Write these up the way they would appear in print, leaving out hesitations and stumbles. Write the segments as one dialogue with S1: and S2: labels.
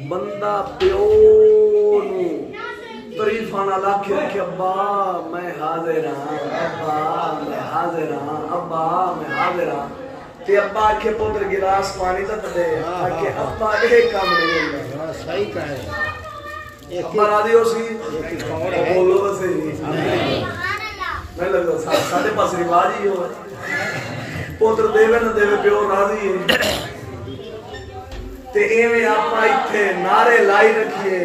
S1: بندہ پیو نو تریفانہ لاکھے کہ ابا میں حاضر ہاں، ابا میں حاضر ہاں، ابا میں حاضر ہاں. تے ابا کے پتر گلاس پانی تک دے کہ ابا ایک کام نہیں ہوتا.
S2: صحیح کہے
S1: ابا راضی ہو سی بولو تو صحیح. میں لگتا ساڑھے پاس رواج ہی ہو پتر دیوے نہ دیوے پیو راضی ہے. تے ایویں آپا اتھے نعرے لائی رکھیے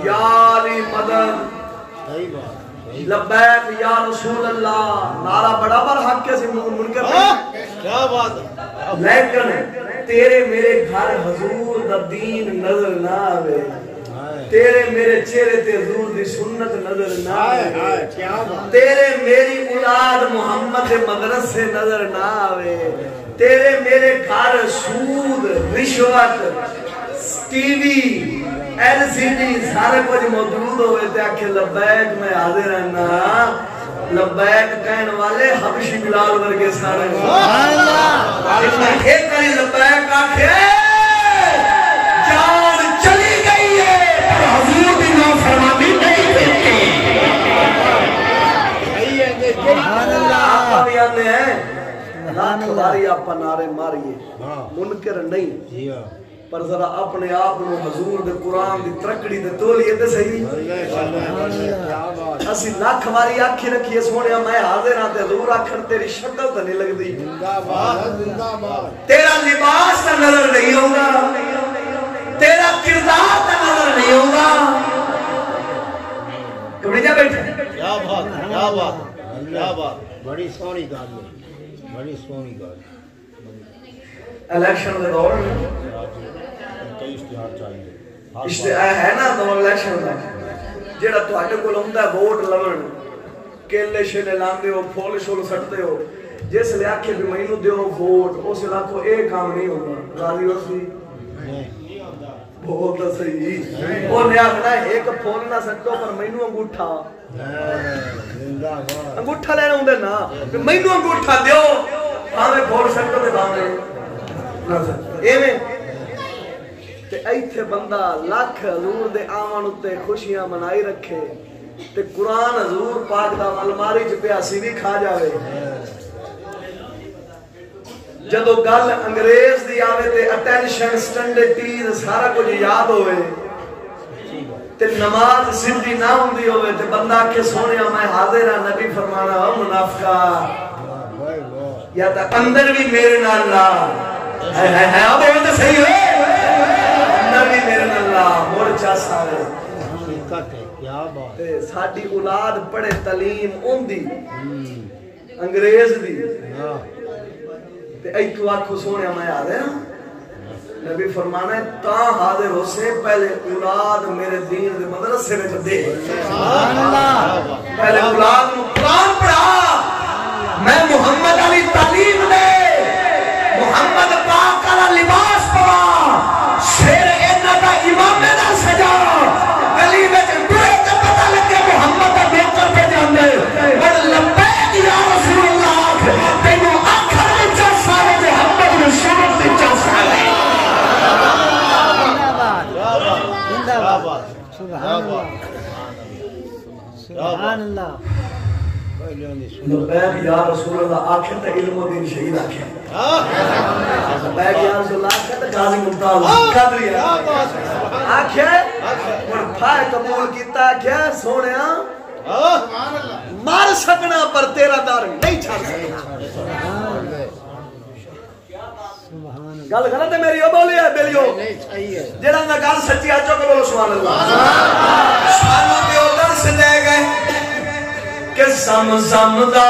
S1: یا علی مدد لبیک یا رسول اللہ. نعرہ بڑا بڑا حق کے سے منکر
S2: کیا بات ہے.
S1: لیکن تیرے میرے گھر حضور دا دین نظر نہ آوے، تیرے میرے چہرے تے حضور دی سنت نظر نہ آوے، تیرے میری اولاد محمد مدرسے نظر نہ آوے، تیرے میرے گھر سود رشوت T V L C D سارے کچھ موجود ہوئے تے آکھے لبیک میں حاضر رہنا. لبیک کہن والے حبشی بلال ورگے سارے ایک کری لبیک آکھے جان چلی گئی ہے پر حضور کی نافرمانی نہیں دیتی. آپا بھی آنے ہیں لاکھ باری آپا نعرے ماریے منکر نہیں پر ذرا اپنے آپ نو حضور دے قرآن دی ترکڑی دے تولیے تے صحیح. اسی لاکھ باری آنکھیں رکھیے سونیا میں حاضر ہاں تے حضور آکھن تیری شکل تے نہیں لگ دی، تیرا لباس تے نظر نہیں ہوگا، تیرا کردار تے نظر نہیں ہوگا. کبھی جا بیٹھے
S2: کیا بات کیا بات کیا بات. بڑی سونی گل ہے بڑی سونی گل.
S1: الیکشن دے دور میں
S2: کئی اشتہار چاہیے
S1: اشتہار ہے نا دور الیکشن دا جیڑا تواڈے کول ہوندا ہے ووٹ لون کیلے شیلے لاندے ہو پھول شول سٹتے ہو جس لے آکھے بھی مینوں دیو ووٹ اس لاکھو اے کام نہیں ہوندا. راضی ہو سی بہت صحیح. وہ نے آکھنا ایک پھول نہ سٹو پر مینوں انگوٹھا انگوٹھا لینا ہوندے نا مینوں انگوٹھا دیو بھاویں پھول سٹو تے بھاویں ایویں. تے ایتھے بندہ لاکھ حضور دے آمن اتے خوشیاں منائی رکھے تے قرآن حضور پاک دا الماری چ پیا سی بھی کھا جاوے. جدو گل انگریز دی آوے تے اٹینشن سٹینڈرڈیز سارا کچھ یاد ہوئے تے نماز سندھی نہ ہوندی ہوئے تے بندہ کے سونیا میں حاضر ہاں. نبی فرمانا ہو منافقہ یا تا اندر بھی میرے نال لا ہے اب وہ تو صحیح ہے نبی میرے نال لا مورچا سارے.
S2: کیا بات.
S1: ساڈی اولاد پڑھے تعلیم اوندی انگریز دی تے ایتھو آکھو سونیا میں حاضر ہاں. نبی فرمانا ہے تا حاضر ہو سے پہلے اولاد میرے دین دے مدرسے میں دے. پہلے اولاد نو قرآن پڑھا میں محمد علی تعلیم دے محمد پاک کا لباس پوا شیر اینا کا امام دا سجا گلی میں بڑے تے پتہ لگے محمد دا نوکر پہ جاندے بڑ لبیک یا رسول اللہ تینو آکھر وچ سارے محمد رسول تے چل سارے.
S2: سبحان اللہ.
S1: لبیک یا رسول اللہ آخر تا علم و دین شہید آخر. لبیک یا رسول اللہ آخر تا غازی ممتاز قدری آخر اور پھائے قبول کیتا آخر سونیا مار سکنا پر تیرا دار نہیں چھاڑ سکنا. گل غلط ہے میری او بولی ہے بیلیو جڑا میں گل سچی آجو کہ بولو سبحان اللہ. سانو دیو درس دے گئے کہ زم زم دا